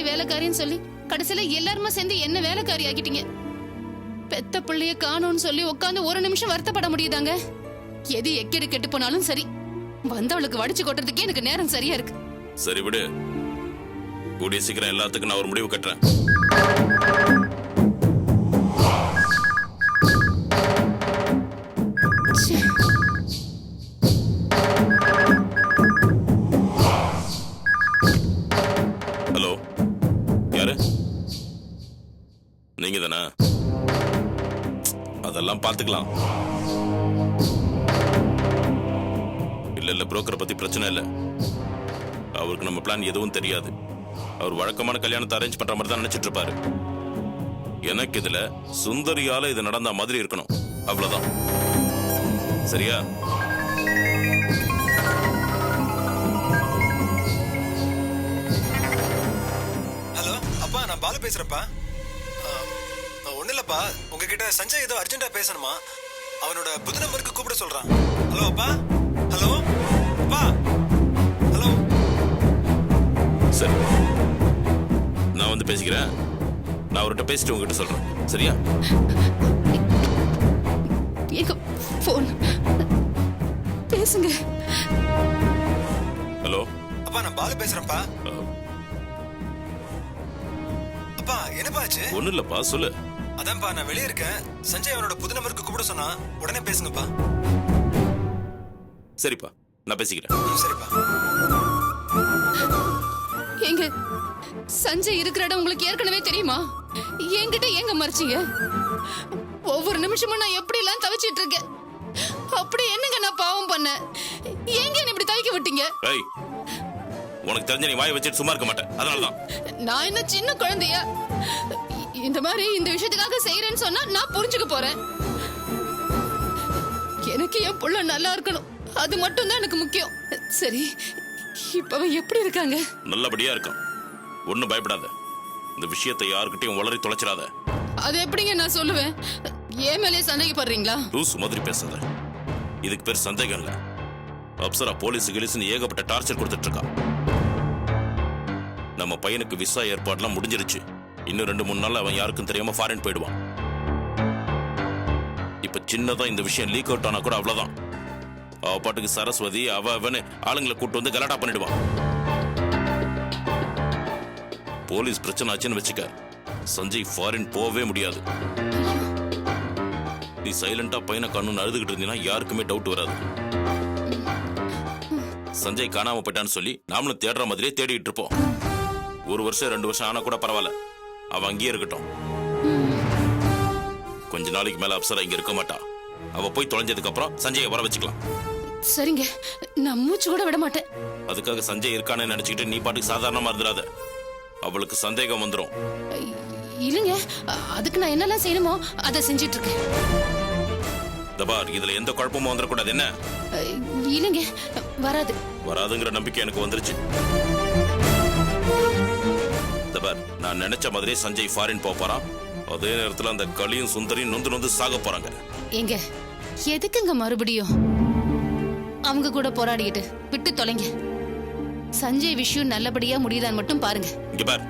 வேலைக்காரின்னு சொல்லி கடைசியில எல்லாருமே சேர்ந்து என்ன வேலைக்காரி ஆக்கிட்டீங்க. பெத்த பிள்ளைய காணோம்னு சொல்லி உட்காந்து ஒரு நிமிஷம் வருத்தப்பட முடியுதாங்க? எது எக்கேடு கெட்டு போனாலும் சரி, வந்தவளுக்கு வடிச்சு கொட்டுறதுக்கே எனக்கு நேரம் சரியா இருக்கு. சரி விடு, கூடிய சீக்கிரம் எல்லாத்துக்கும் நான் ஒரு முடிவு கட்டுறேன். ஹலோ, யாரு? நீங்க தானே? அதெல்லாம் பாத்துக்கலாம். இல்ல புரோக்கரை பத்தி பிரச்சனை இல்ல. அவருக்கு நம்ம பிளான் எதுவும் தெரியாது. அவர் வழக்கமான கல்யாணத்தை அரேஞ்ச் பண்ற மாதிரி தான் நினைச்சிட்டு இருப்பாரு. எனக்கு இதுல சுந்தரியால இது நடந்த மாதிரி இருக்கணும், அவ்வளவுதான். சரியா? ஹலோ அப்பா, நான் பாலு பேசுறப்பா. ஒண்ணு இல்லப்பா, உங்ககிட்ட சஞ்சய் ஏதோ அர்ஜென்டா பேசணுமா? அவனோட புது நம்பருக்கு கூப்பிட சொல்றான். ஹலோ அப்பா. ஹலோ அப்பா. ஹலோ. சரி, நான் வந்து பேசிக்கிறேன். நான் அவர்கிட்ட பேசிட்டு உங்ககிட்ட சொல்றேன். சரியா? போன் பேசுங்க. ஹலோ அப்பா, நான் பாலு பேசுறேன்ப்பா. அப்பா, என்னப்பா ஆச்சு? ஒண்ணு இல்லப்பா, சொல்லு. அதான்ப்பா, நான் வெளியே இருக்கேன். சஞ்சய் அவனோட புது நம்பருக்கு கூப்பிட சொன்னா உடனே பேசுங்கப்பா. சரிப்பா, நான் பேசிக்கிறேன். சரிப்பா. எங்க சஞ்சய் இருக்கிற இடம் உங்களுக்கு ஏற்கனவே தெரியுமா? என்கிட்ட எங்க மறைச்சீங்க? ஒவ்வொரு நிமிஷமும் நான் எப்படி எல்லாம் தவிச்சிட்டு இருக்கேன். அப்படி என்னங்க நான் பாவம் பண்ணேன்? எங்க இப்படி தவிக்க விட்டீங்க? உனக்கு தெரிஞ்ச நீ வாயை வச்சுட்டு சும்மா இருக்க மாட்டேன். அதனாலதான். நான் என்ன சின்ன குழந்தையா? இந்த மாதிரி இந்த விஷயத்துக்காக செய்யறேன்னு சொன்னா நான் புரிஞ்சுக்க போறேன். எனக்கு என் புள்ள நல்லா இருக்கணும், அது மட்டும் தான் எனக்கு முக்கியம். சரி, இப்ப அவன் எப்படி இருக்காங்க? நல்லபடியா இருக்கான். ஒண்ணும் பயப்படாத. இந்த விஷயத்தை யாருக்கிட்டையும் வளரி தொலைச்சிடாத. அது எப்படிங்க நான் சொல்லுவேன்? ஏன் மேலே சந்தேகப்படுறீங்களா? லூசு மாதிரி பேசாத. இதுக்கு பேர் சந்தேகம் இல்ல. அப்சரா போலீஸ் கிலீஸ்னு ஏகப்பட்ட டார்ச்சர் கொடுத்துட்டு இருக்கா. நம்ம பையனுக்கு விசா ஏற்பாடுலாம் முடிஞ்சிருச்சு. இன்னும் 2-3 நாள் அவன் யாருக்கும் தெரியாம ஃபாரின் போயிடுவான். இப்ப சின்னதா இந்த விஷயம் லீக் அவுட் ஆனா கூட அவ்வளவுதான். அவ பாட்டுக்கு சரஸ்வதி அவன்னு ஆளுங்களை கூட்டு வந்து கலாட்டா பண்ணிடுவான். போலீஸ் பிரச்சனை ஆச்சுன்னு வச்சுக்க, சஞ்சய் ஃபாரின் போகவே முடியாது. நீ சைலண்டா பையனை காணும்னு அழுதுகிட்டு இருந்தீங்கன்னா யாருக்குமே டவுட் வராது. சஞ்சய் காணாம போயிட்டான்னு சொல்லி நாமளும் தேடுற மாதிரியே தேடிட்டு இருப்போம். 1 வருஷம் 2 வருஷம் ஆனா கூட பரவாயில்ல, அவ அங்கேயே இருக்கட்டும். கொஞ்ச நாளைக்கு மேல அப்சரா இங்க இருக்க மாட்டா. அவ போய் தொலைஞ்சதுக்கு அப்புறம் சஞ்சயை வர வச்சுக்கலாம். சரிங்க, நான் மூச்சு கூட விட மாட்டேன். அதுக்காக சஞ்சய் இருக்கானே நினைச்சுக்கிட்டு நீ பாட்டுக்கு சாதாரணமா இருந்துடாத. அவளுக்கு சந்தேகம் வந்துடும். இல்லைங்க, அதுக்கு நான் என்னெல்லாம் செய்யணுமோ அதை செஞ்சிட்டு இருக்கேன். தபார், இதுல எந்த குழப்பமும் வந்துடக்கூடாது. என்ன? இல்லைங்க, வராது. வராதுங்கிற நம்பிக்கை எனக்கு வந்துருச்சு. தபார், நான் நினைச்ச மாதிரியே சஞ்சய் ஃபாரின் போறான். அதே நேரத்துல அந்த கலியும் சுந்தரியும் நொந்து நொந்து சாக போறாங்க. எங்க எதுக்குங்க மறுபடியும் அவங்க கூட போராடிக்கிட்டு? விட்டு தொலைங்க. சஞ்சய் விஷயம் நல்லபடியா முடியுதான்னு மட்டும் பாருங்க. இங்க பார்,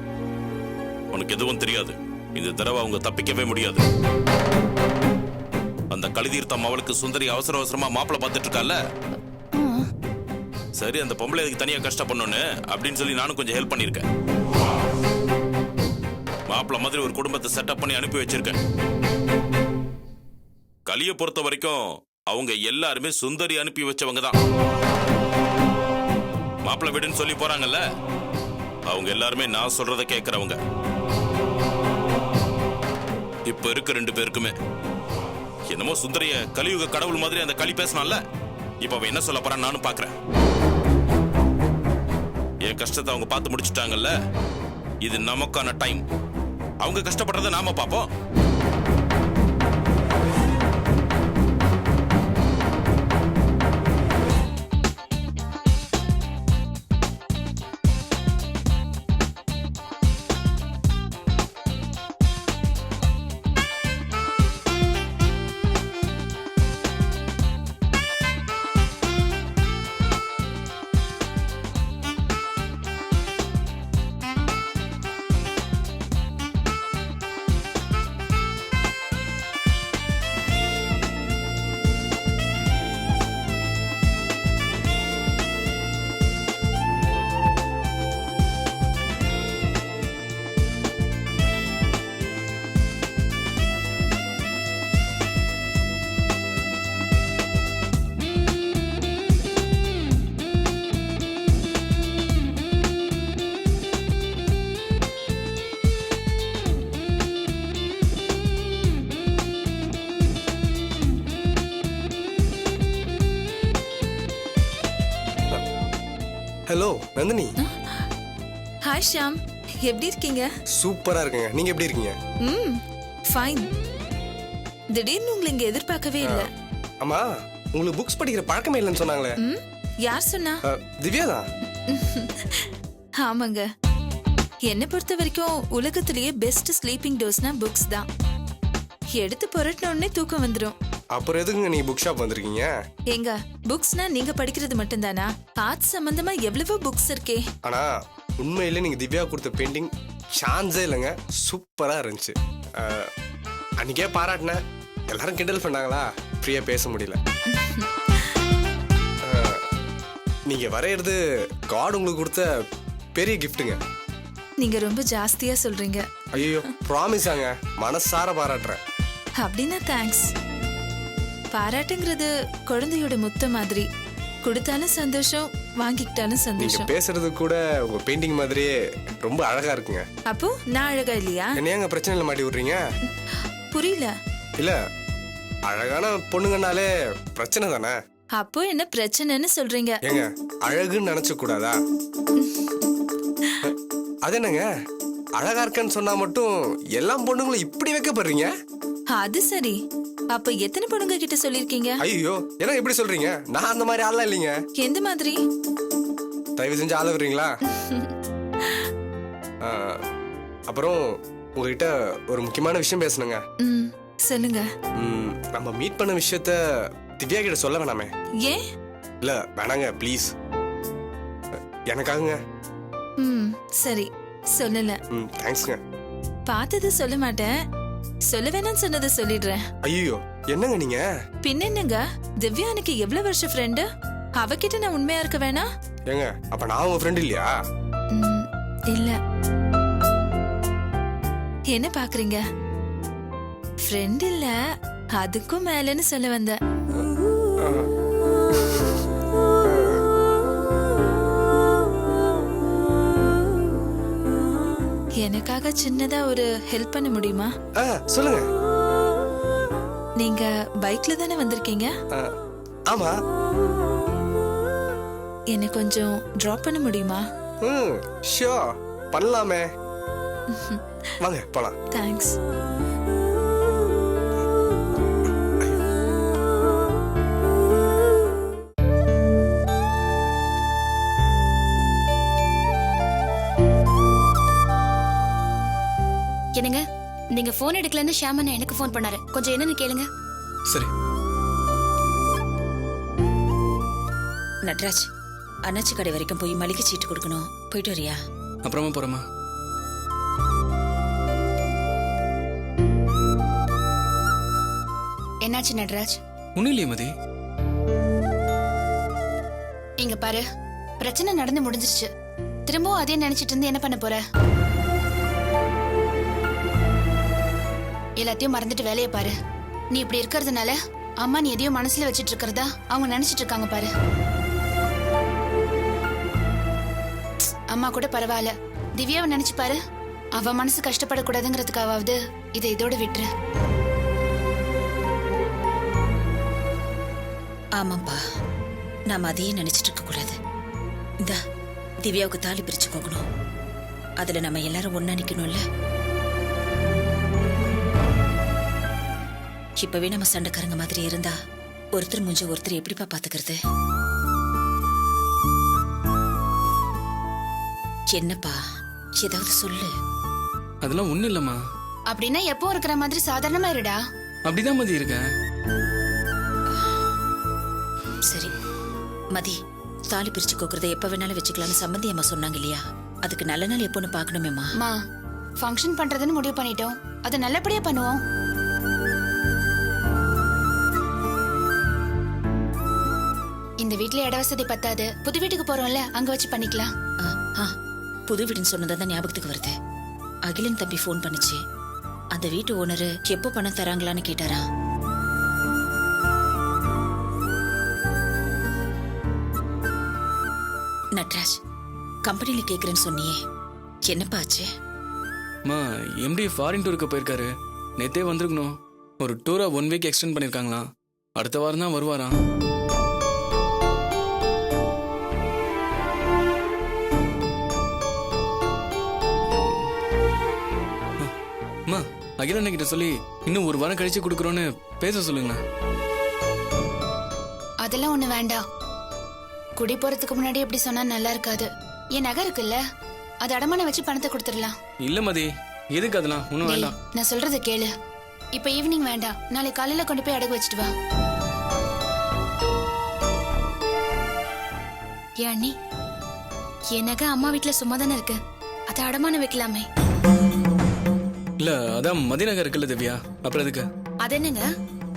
உனக்கு எதுவும் தெரியாது. இந்த தடவை அவங்க தப்பிக்கவே முடியாது. அந்த கலிதீர்த்தம் அவளுக்கு சுந்தரி அவசர அவசரமா மாப்பிள்ள பார்த்துட்டு இருக்கால. சரி, அந்த பொம்பளை அதுக்கு தனியா கஷ்டப்படணும்னு அப்படின்னு சொல்லி நானும் கொஞ்சம் ஹெல்ப் பண்ணிருக்கேன். மாப்பிள்ள மாதிரி ஒரு குடும்பத்தை செட்டப் பண்ணி அனுப்பி வச்சிருக்கேன். கலிய பொறுத்த வரைக்கும் அவங்க எல்லாருமே சுந்தரி அனுப்பி வச்சவங்க தான். மாப்பிள்ள வீடுன்னு சொல்லி போறாங்கல்ல, அவங்க எல்லாருமே நான் சொல்றத கேட்கறவங்க. இப்ப இருக்க 2 பேருக்குமே என்னமோ சுந்தரிய கலியுக கடவுள் மாதிரி அந்த களி பேசினால, இப்ப அவன் என்ன சொல்ல போறான்னு நானும் பாக்குறேன். என் கஷ்டத்தை அவங்க பார்த்து முடிச்சுட்டாங்கல்ல, இது நமக்கான டைம். அவங்க கஷ்டப்படுறத நாம பாப்போம். ஹலோ நந்தினி. ஹாய் ஷாம், எப்படி இருக்கீங்க? சூப்பரா இருக்குங்க. நீங்க எப்படி இருக்கீங்க? ஃபைன். திடீர்னு உங்களை இங்க எதிர்பார்க்கவே இல்ல. ஆமா, உங்களுக்கு புக்ஸ் படிக்கிற பழக்கமே இல்லைன்னு சொன்னாங்களே. யார் சொன்னா? திவ்யா தான். ஆமாங்க. என்னை பொறுத்த வரைக்கும் உலகத்திலேயே பெஸ்ட் ஸ்லீப்பிங் டோஸ்னா புக்ஸ் தான். எடுத்து புரட்டின உடனே தூக்கம் வந்துடும். அப்புறம் எதுக்குங்க நீங்க புக் ஷாப் வந்திருக்கீங்க? ஏங்க, புக்ஸ்னா நீங்க படிக்கிறது மட்டும்தானா? ஆர்ட்ஸ் சம்பந்தமா எவ்வளவோ புக்ஸ் இருக்கே. ஆனா உண்மையிலே நீங்க திவ்யா கொடுத்த பெயிண்டிங் சான்ஸே இல்லைங்க. சூப்பரா இருந்துச்சு. அன்னைக்கே பாராட்டினேன். எல்லாரும் கிண்டல் பண்ணாங்களா, ஃப்ரீயா பேச முடியல. நீங்க வரையறது காட் உங்களுக்கு கொடுத்த பெரிய கிஃப்ட்டுங்க. நீங்க ரொம்ப ஜாஸ்தியா சொல்றீங்க. ஐயோ, ப்ராமிஸாங்க, மனசார பாராட்டுறேன். அப்படின்னா தேங்க்ஸ். பாராட்டுங்கிறது குழந்தையோட முத்த மாதிரி. கொடுத்தாலும் சந்தோஷம், வாங்கிக்கிட்டாலும் நீங்க சந்தோஷம். பேசுறது கூட உங்க பெயிண்டிங் மாதிரியே ரொம்ப அழகா இருக்குங்க. அப்போ நான் அழகா இல்லையா? என்னையாங்க பிரச்சனையில மாட்டி விடுறீங்க? புரியல. இல்ல, அழகான பொண்ணுங்கனாலே பிரச்சனை தானே. அப்போ என்ன பிரச்சனைன்னு சொல்றீங்க? ஏங்க, அழகுன்னு நினைச்ச கூடாதா? அது என்னங்க, அழகா இருக்கேன்னு சொன்னா மட்டும் எல்லா பொண்ணுங்களும் இப்படி வைக்கப்படுறீங்க? அது சரி. அப்ப எத்தனை பொண்ணுங்க கிட்ட சொல்லிருக்கீங்க? ஐயோ, என்ன இப்படி சொல்றீங்க? நான் அந்த மாதிரி ஆளா இல்லைங்க. எந்த மாதிரி? தயவு செஞ்சு ஆள விடுறீங்களா? அப்புறம் உங்ககிட்ட ஒரு முக்கியமான விஷயம் பேசணுங்க. சொல்லுங்க. நம்ம மீட் பண்ண விஷயத்த திவ்யா கிட்ட சொல்ல வேணாமே? ஏன்? இல்ல வேணாங்க, ப்ளீஸ். எனக்காகங்க. சரி, சொல்லல. தேங்க்ஸ்ங்க. பார்த்தது சொல்ல மாட்டேன். சொல்ல வேணாம்னு சொன்னதை சொல்லிடுறேன். ஐயோ, என்னங்க நீங்க? பின்ன என்னங்க, திவ்யா எனக்கு எவ்வளவு வருஷ ஃப்ரெண்டு. அவகிட்ட நான் உண்மையா இருக்க வேணா? ஏங்க, அப்ப நான் உங்க ஃப்ரெண்ட் இல்லையா? இல்ல. என்ன பாக்குறீங்க? ஃப்ரெண்ட் இல்ல, அதுக்கும் மேலன்னு சொல்ல வந்த. எனக்காக சின்னதா ஒரு ஹெல்ப் பண்ண முடியுமா? சொல்லுங்க. நீங்க பைக்ல தானே வந்திருக்கீங்க? ஆமா. என்ன கொஞ்சம் டிராப் பண்ண முடியுமா? ஷூர், பண்ணலாமே. வாங்க போலாம். தேங்க்ஸ். என்னங்க, நீங்க போன் எடுக்கலன்னு ஷியாமன் எனக்கு போன் பண்ணாரு. கொஞ்சம் என்னன்னு கேளுங்க. சரி. நட்ராஜ், அண்ணாச்சி கடை வரைக்கும் போய் மளிகை சீட்டு கொடுக்கணும். போயிட்டு வரியா? அப்புறமா போறமா. என்னாச்சு நட்ராஜ்? ஒன்னும் இல்லையே மதி. இங்க பாரு, பிரச்சனை நடந்து முடிஞ்சிருச்சு. திரும்பவும் அதே நினைச்சிட்டு இருந்து என்ன பண்ண போற? எல்லாத்தையும் மறந்துட்டு வேலையை பாரு. நீ இப்படி இருக்கிறதுனால அம்மா நீ எதையும் மனசுல வச்சிட்டு இருக்கிறதா அவங்க நினைச்சிட்டு இருக்காங்க பாரு. அம்மா கூட பரவாயில்ல, திவ்யாவை நினைச்சு பாரு. அவ மனசு கஷ்டப்படக்கூடாதுங்கிறதுக்காவது இதை இதோட விட்டுரு. ஆமாப்பா, நாம அதையே நினைச்சிட்டு இருக்க கூடாது. இந்த திவ்யாவுக்கு தாலி பிரிச்சு போகணும். அதுல நம்ம எல்லாரும் ஒண்ணா நிக்கணும்ல. இப்பவே நம்ம சண்டைக்காரங்க மாதிரி இருந்தா ஒருத்தர் மூஞ்ச ஒருத்தர் எப்படிப்பா பாத்துக்கிறது? என்னப்பா, ஏதாவது சொல்லு. அதெல்லாம் ஒண்ணும் இல்லம்மா. அப்படின்னா எப்போ இருக்கிற மாதிரி சாதாரணமா இருடா. அப்படிதான் மதி இருக்கேன். சரி மதி, தாலி பிரிச்சு கோக்குறத எப்ப வேணாலும் வச்சுக்கலாம்னு சம்பந்தி அம்மா சொன்னாங்க இல்லையா? அதுக்கு நல்ல நாள் எப்போன்னு பாக்கணுமேமா. அம்மா, ஃபங்க்ஷன் பண்றதுன்னு முடிவு பண்ணிட்டோம். அதை நல்லபடியா பண்ணுவோம். இந்த வீட்ல இட வசதி பத்தாது. புது வீட்டுக்கு போறோம்ல, அங்க வச்சு பண்ணிக்கலாம். புது வீடுன்னு சொன்னதான் ஞாபகத்துக்கு வருது. அகிலன் தம்பி போன் பண்ணுச்சு. அந்த வீட்டு ஓனரு எப்போ பணம் தராங்களான்னு கேட்டாரா? நட்ராஜ், கம்பெனில கேக்குறேன்னு சொன்னியே, என்னப்பா ஆச்சு? அம்மா, எம்டி ஃபாரின் டூருக்கு போயிருக்காரு. நேத்தே வந்திருக்கணும். ஒரு டூரை 1 வீக் எக்ஸ்டெண்ட் பண்ணிருக்காங்களாம். அடுத்த வாரம் தான் வருவாராம். அம்மா அகிலண்ண கிட்ட சொல்லி இன்னும் ஒரு வாரம் கழிச்சு கொடுக்குறோன்னு பேச சொல்லுங்க. அதெல்லாம் ஒண்ணு வேண்டாம். குடி போறதுக்கு முன்னாடி எப்படி சொன்னா நல்லா இருக்காது. என் நகை இருக்குல்ல, அது அடமான வச்சு பணத்தை கொடுத்துடலாம். இல்ல மதி, எதுக்கு அதெல்லாம் ஒன்றும் டேய், வேண்டாம். நான் சொல்றத கேளு. இப்ப ஈவினிங் வேண்டாம், நாளைக்கு காலையில கொண்டு போய் அடகு வச்சுட்டு வா. ஏன் அண்ணி, என் நகை அம்மா வீட்டுல சும்மா தானே இருக்கு, அதை அடமான வைக்கலாமே. இல்ல அதான் மதி நகர் இருக்குல்ல திவ்யா, அப்புறம் எதுக்கு? அது என்னங்க,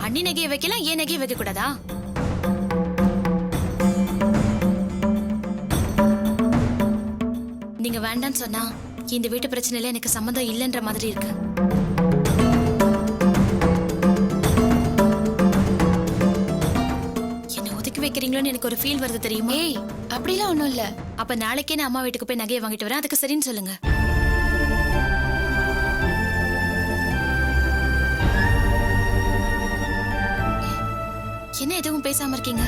அண்ணி நகையை வைக்கலாம், ஏன் நகையை வைக்க கூடாதா? நீங்க வேண்டான்னு சொன்னா இந்த வீட்டு பிரச்சனையில எனக்கு சம்மந்தம் இல்லைன்ற மாதிரி இருக்கு. என்ன ஒதுக்கி வைக்கிறீங்களோன்னு எனக்கு ஒரு ஃபீல் வருது தெரியுமா? ஏய், அப்படிலாம் ஒண்ணும் இல்ல. அப்ப நாளைக்கே நான் அம்மா வீட்டுக்கு போய் நகையை வாங்கிட்டு வரேன், அதுக்கு சரின்னு சொல்லுங்க. என்ன எதுவும் பேசாம இருக்கீங்க?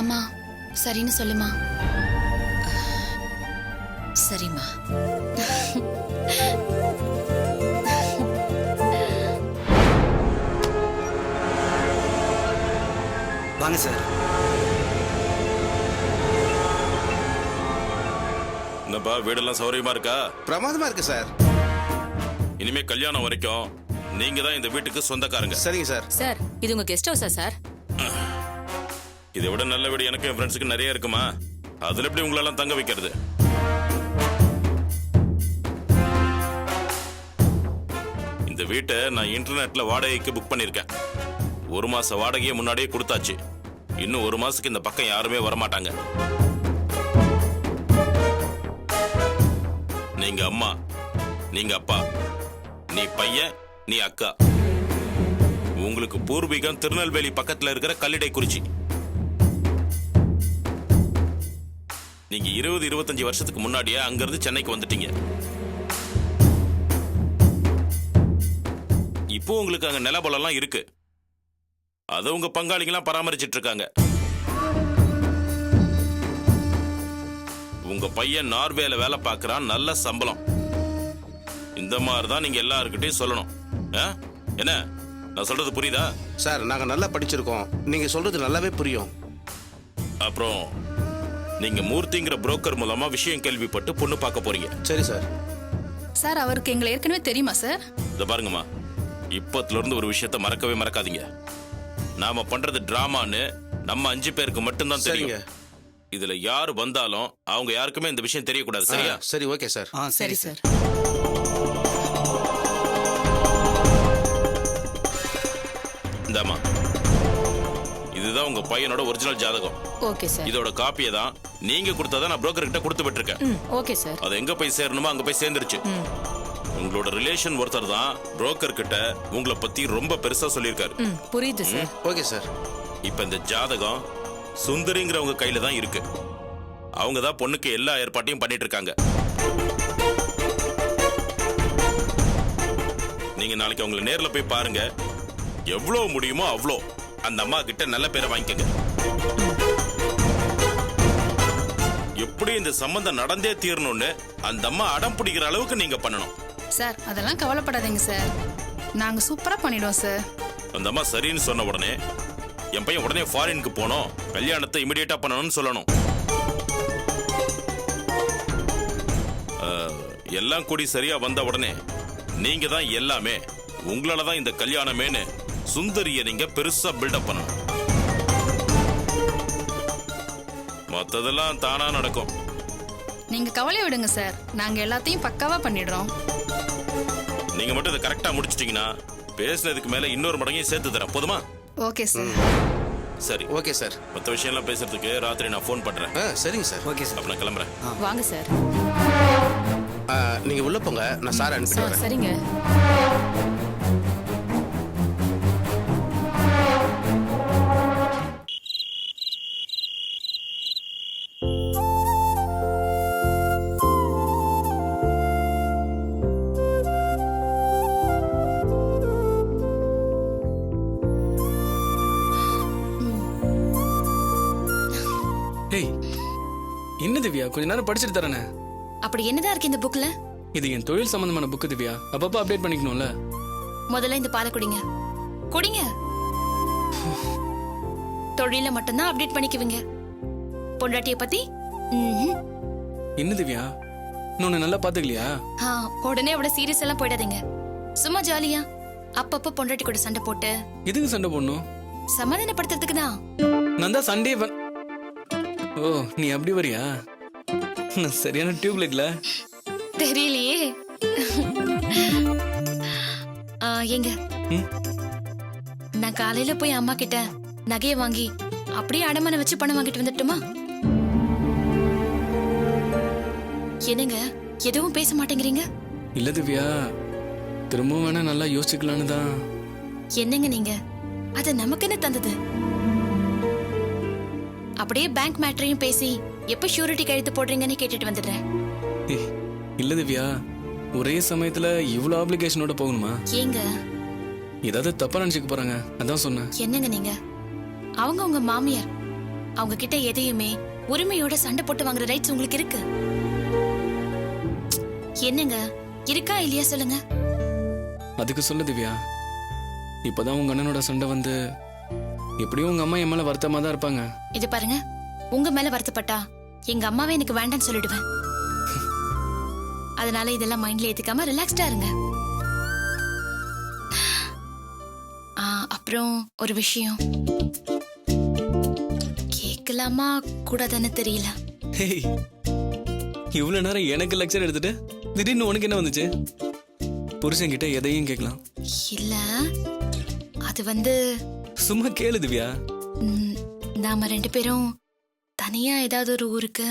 அம்மா சரின்னு சொல்லுமா. சரிம்மா. வாங்க சார். என்னப்பா வீடெல்லாம் சௌகரியமா இருக்கா? பிரமாதமா இருக்கு சார். இனிமே கல்யாணம் வரைக்கும் நீங்க தான் இந்த வீட்டுக்கு சொந்தக்காரங்க. சரிங்க சார். சார் இது உங்க கெஸ்ட் ஹவுஸா சார்? இதை விட நல்ல வீடு எனக்கு என் ஃப்ரெண்ட்ஸுக்கு நிறைய இருக்குமா, அதுல எப்படி உங்களெல்லாம் தங்க வைக்கிறது? இந்த வீட்டை நான் இன்டர்நெட்ல வாடகைக்கு புக் பண்ணிருக்கேன். 1 மாச வாடகையை முன்னாடியே கொடுத்தாச்சு. இன்னும் 1 மாசத்துக்கு இந்த பக்கம் யாருமே வரமாட்டாங்க. நீங்க அம்மா, நீங்க அப்பா, நீ பையன், நீ அக்கா. உங்களுக்கு பூர்வீகம் திருநெல்வேலி பக்கத்துல இருக்கிற கல்லிடைக்குறிச்சி. நீங்க 20-25 வருஷத்துக்கு முன்னாடியே அங்கிருந்து சென்னைக்கு வந்துட்டீங்க. இப்போ உங்களுக்கு அங்க நிலபலம் இருக்கு. அதை உங்க பங்காளிகளாம் பராமரிச்சிட்டு இருக்காங்க. உங்க பையன் நார்வேல வேலை பார்க்கறான், நல்ல சம்பளம். இந்த மாதிரி தான் நீங்க எல்லாருக்கிட்டையும் சொல்லணும். என்ன நான் சொல்றது புரியுதா? சார் நாங்க நல்லா படிச்சிருக்கோம், நீங்க சொல்றது நல்லாவே புரியும். அப்புறம் நீங்க மூர்த்திங்கிற புரோக்கர் மூலமா விஷயம் கேள்விப்பட்டு பொண்ணு பார்க்க போறீங்க. சரி சார். சார் அவருக்கு எங்களை ஏற்கனவே தெரியுமா சார்? இத பாருங்கம்மா, இப்பத்துல இருந்து ஒரு விஷயத்த மறக்கவே மறக்காதீங்க. நாம பண்றது டிராமான்னு நம்ம 5 பேருக்கு மட்டும்தான் சரிங்க. தெரியும். இதுல யாரு வந்தாலும் அவங்க யாருக்குமே இந்த விஷயம் தெரியக்கூடாது. சரியா? சரி ஓகே சார். சரி சார். இந்தாம்மா, இதுதான் உங்க பையனோட ஒரிஜினல் ஜாதகம். Okay sir. இதோட காப்பியை தான் நீங்க கொடுத்ததை நான் புரோக்கர் கிட்ட கொடுத்து விட்டுருக்கேன். Okay sir. அது எங்க போய் சேரணுமோ அங்க போய் சேர்ந்துருச்சு. உங்களோட ரிலேஷன் ஒருத்தர் தான் புரோக்கர் கிட்ட உங்களை பத்தி ரொம்ப பெருசா சொல்லியிருக்காரு. புரியுது சார். Okay sir. இப்ப இந்த ஜாதகம் சுந்தரிங்கிறவங்க கையில தான் இருக்கு. அவங்க தான் பொண்ணுக்கு எல்லா ஏற்பாட்டையும் பண்ணிட்டு இருக்காங்க. நீங்க நாளைக்கு அவங்களை நேர்ல போய் பாருங்க. எவ்வளவு முடியுமோ அவ்வளோ அந்த அம்மா கிட்ட நல்ல பேரை வாங்கிக்கங்க. எப்படி இந்த சம்பந்தம் நடந்தே தீரணும்னு அந்த அம்மா அடம் பிடிக்கிற அளவுக்கு நீங்க பண்ணணும். சார் அதெல்லாம் கவலைப்படாதீங்க சார், நாங்க சூப்பரா பண்ணிடுவோம் சார். அந்த அம்மா சரின்னு சொன்ன உடனே என் பையன் உடனே ஃபாரினுக்கு போனோம், கல்யாணத்தை இமிடியேட்டா பண்ணணும்னு சொல்லணும். எல்லாம் கூடி சரியா வந்த உடனே நீங்க தான் எல்லாமே, உங்களால தான் இந்த கல்யாணமேனு சுந்தரிய நீங்க பெருசா பில்டப் பண்ணணும். மத்ததெல்லாம் தானா நடக்கும். நீங்க கவலை விடுங்க சார், நாங்க எல்லாத்தையும் பக்காவா பண்ணிடுறோம். நீங்க மட்டும் இதை கரெக்டா முடிச்சிட்டீங்கன்னா பேசுனதுக்கு மேல இன்னொரு மடங்கையும் சேர்த்து தரேன். போதுமா? Okay sir. சரி ஓகே சார். மற்ற விஷயம் எல்லாம் பேசுறதுக்கு ராத்திரி நான் ஃபோன் பண்றேன். சரிங்க சார். Okay sir. அப்ப நான் கிளம்புறேன். வாங்க சார். நீங்க உள்ள போங்க, நான் சார் அனுப்பிட்டு வரேன். சரிங்க. ஏய் என்ன திவ்யா, கொஞ்ச நேரம் படிச்சுட்டு தரேனே. அப்படி என்னதான் இருக்கு இந்த புக்ல? இது என் தொழில் சம்பந்தமான புக்கு திவ்யா, அப்பப்போ அப்டேட் பண்ணிக்கணும்ல. முதல்ல இந்த பாலை குடிங்க. குடிங்க. தொழில மட்டும்தான் அப்டேட் பண்ணிக்குவீங்க. பொண்டாட்டிய பத்தி என்ன திவ்யா, நான் உன்னை நல்லா பாத்துக்கலையா? உடனே அவ்வளவு சீரியஸ் எல்லாம் போயிடாதீங்க. சும்மா ஜாலியா அப்பப்ப பொண்டாட்டி கூட சண்டை போட்டு எதுக்கு சண்டை போடணும்? சமாதானப்படுத்துறதுக்கு தான். நான் தான் சண்டே ஓ, நீ அப்படி வரியா? நான் சரியான டியூப்லைட்ல. தெரியலையே. எங்க நான் காலையில போய் அம்மா கிட்ட நகையை வாங்கி அப்படியே அடமான வச்சு பணம் வாங்கிட்டு வந்துட்டுமா? என்னங்க எதுவும் பேச மாட்டேங்கிறீங்க? இல்ல திவ்யா, திரும்பவும் வேணா நல்லா யோசிக்கலான்னு தான். என்னங்க நீங்க அது நமக்கு என்ன தந்தது? அப்படியே பேங்க் மேட்டரையும் பேசி எப்ப ஷூரிட்டி கழுத்து போடுறீங்கன்னு கேட்டுட்டு வந்துடுறேன். இல்ல திவ்யா, ஒரே சமயத்துல இவ்வளவு ஆப்ளிகேஷனோட போகணுமா? ஏங்க ஏதாவது தப்பா நினைச்சுக்க போறாங்க, அதான் சொன்னேன். என்னங்க நீங்க அவங்க உங்க மாமியார், அவங்க கிட்ட எதையுமே உரிமையோட சண்டை போட்டு வாங்குற ரைட்ஸ் உங்களுக்கு இருக்கு. என்னங்க இருக்கா இல்லையா சொல்லுங்க. அதுக்கு சொல்ல திவ்யா, இப்பதான் உங்க அண்ணனோட சண்டை வந்து எப்படியும் உங்க அம்மா என் மேல வருத்தமா தான் இருப்பாங்க. இது பாருங்க, உங்க மேல வருத்தப்பட்டா எங்க அம்மாவே எனக்கு வேண்டான்னு சொல்லிடுவேன். அதனால இதெல்லாம் மைண்ட்ல ஏத்துக்காம ரிலாக்ஸ்டா இருங்க. அப்புறம் ஒரு விஷயம் கேட்கலாமா கூடாதான்னு தெரியல. ஹேய், இவ்வளவு நேரம் எனக்கு லெக்சர் எடுத்துட்டு திடீர்னு உனக்கு என்ன வந்துச்சு? புருஷன் கிட்ட எதையும் கேட்கலாம். இல்ல அது வந்து சும்மா கேளு திவ்யா. நாம 2 பேரும் தனியா ஏதாவது ஒரு ஊருக்கு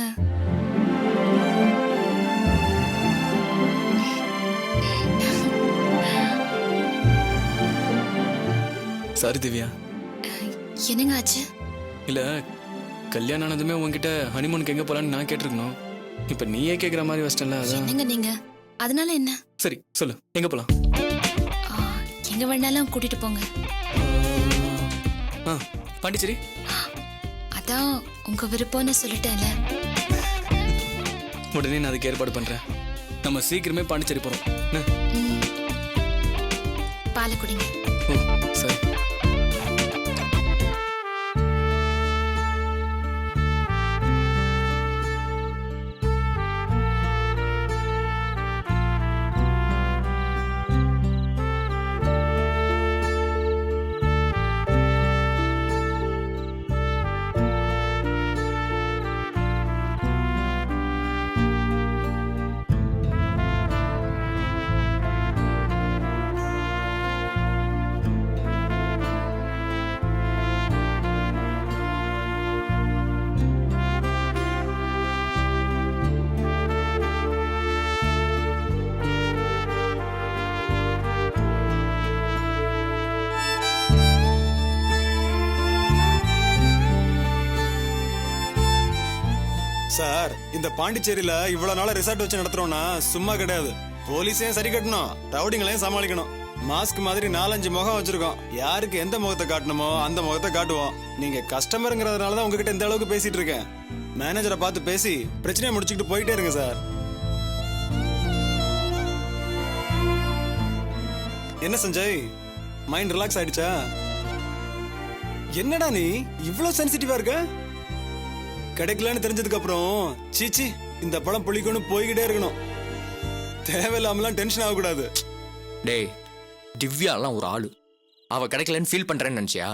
சாரி திவ்யா. என்னங்க ஆச்சு? இல்ல, கல்யாணம் ஆனதுமே உன்கிட்ட ஹனிமூனுக்கு எங்க போலான்னு நான் கேட்டிருக்கணும். இப்ப நீயே கேக்குற மாதிரி வச்சிட்டல, அதான். என்னங்க நீங்க அதனால என்ன? சரி சொல்லு, எங்க போலாம்? எங்க வேணாலும் கூட்டிட்டு போங்க. பாண்டிச்சேரி. அதான் உங்க விருப்பம்னு சொல்லிட்டேன்ல. உடனே நான் அதுக்கு ஏற்பாடு பண்றேன். நம்ம சீக்கிரமே பாண்டிச்சேரி போறோம். பாலை குடிங்க. சரி. சார், இந்த பாண்டிச்சேரியில இவ்வளவு நாள ரிசார்ட் வச்சு நடத்துறோம்னா சும்மா கிடையாது. போலீஸையும் சரி கட்டணும், ரவுடிங்களையும் சமாளிக்கணும். மாஸ்க் மாதிரி 4-5 முகம் வச்சிருக்கோம். யாருக்கு எந்த முகத்தை காட்டணுமோ அந்த முகத்தை காட்டுவோம். நீங்க கஸ்டமருங்கிறதுனால தான் உங்ககிட்ட இந்த அளவுக்கு பேசிட்டு இருக்கேன். மேனேஜரை பார்த்து பேசி பிரச்சனையை முடிச்சுக்கிட்டு போயிட்டே இருங்க சார். என்ன சஞ்சய், மைண்ட் ரிலாக்ஸ் ஆயிடுச்சா? என்னடா நீ இவ்வளவு சென்சிட்டிவா இருக்க? கிடைக்கலன்னு தெரிஞ்சதுக்கு அப்புறம் சீச்சி இந்த பழம் புளிக்கணும் போய்கிட்டே இருக்கணும். தேவையில்லாமலாம் டென்ஷன் ஆகக்கூடாது. டேய், திவ்யாலாம் ஒரு ஆளு. அவ கிடைக்கலன்னு ஃபீல் பண்றேன்னு நினைச்சியா?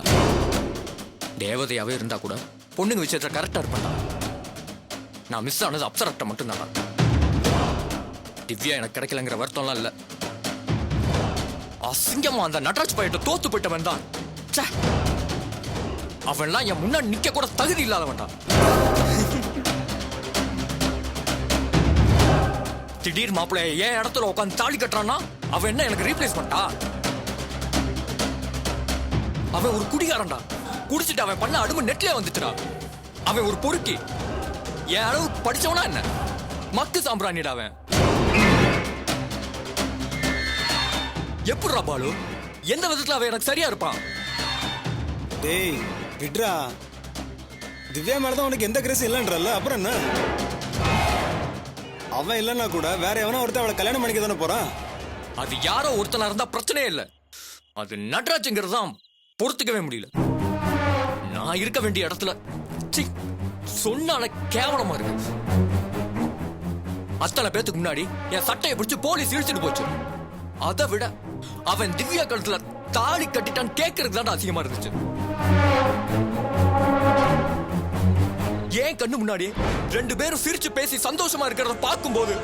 தேவதையாவே இருந்தா கூட பொண்ணுங்க விஷயத்துல கரெக்டா இருப்பாண்டா. நான் மிஸ் ஆனது அப்சரட்ட மட்டும் தான். திவ்யா எனக்கு கிடைக்கலங்கிற வருத்தம்லாம் இல்ல. அசிங்கமா அந்த நடராஜ் பையிட்ட தோத்து போயிட்டவன் தான். அவன்லாம் என் முன்னாடி நிக்க கூட தகுதி இல்லாதவன்டா. திடீர் மாப்பிள்ளைய ஏன் இடத்துல உட்காந்து தாலி கட்டுறான்னா அவன் என்ன எனக்கு ரீப்ளேஸ் பண்ணிட்டா? அவன் ஒரு குடிகாரன்டா. குடிச்சிட்டு அவன் பண்ண அடுமை நெட்ல வந்துச்சுடா. அவன் ஒரு பொறுக்கி. என் அளவு படிச்சவனா என்ன? மக்கு சாம்பிராணிடா அவன். எப்படிடா பாலு, எந்த விதத்துல அவன் எனக்கு சரியா இருப்பான்? டேய் விட்ரா, திவ்யா மேலதான் உனக்கு எந்த கிரேஸும் இல்லைன்றல்ல, அப்புறம் என்ன? அவன் இல்லைன்னா கூட வேற எவனோ ஒருத்தன் அவளை கல்யாணம் பண்ணிக்க தானே போறான். அது யாரோ ஒருத்தனா இருந்தா பிரச்சனையே இல்லை. அது நட்ராஜுங்கிறது தான் பொறுத்துக்கவே முடியல. நான் இருக்க வேண்டிய இடத்துல சீ, சொன்னால கேவலமா இருக்கு. அத்தனை பேத்துக்கு முன்னாடி என் சட்டையை பிடிச்சு போலீஸ் இழுத்துட்டு போச்சு. அதை விட அவன் திவ்யா கழுத்துல தாலி கட்டிட்டான் கேட்கறதுக்கு தான் அசிங்கமா இருந்துச்சு. ஏன் கண்ணு முன்னாடி 2 பேரும் சிரிச்சு பேசி சந்தோஷமா இருக்கிறத பார்க்கும்போது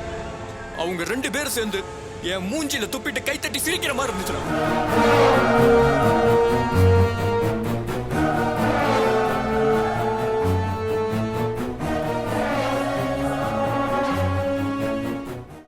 அவங்க 2 பேரும் சேர்ந்து என் மூஞ்சில துப்பிட்டு கைத்தட்டி சிரிக்கிற மாதிரி இருந்துச்சு.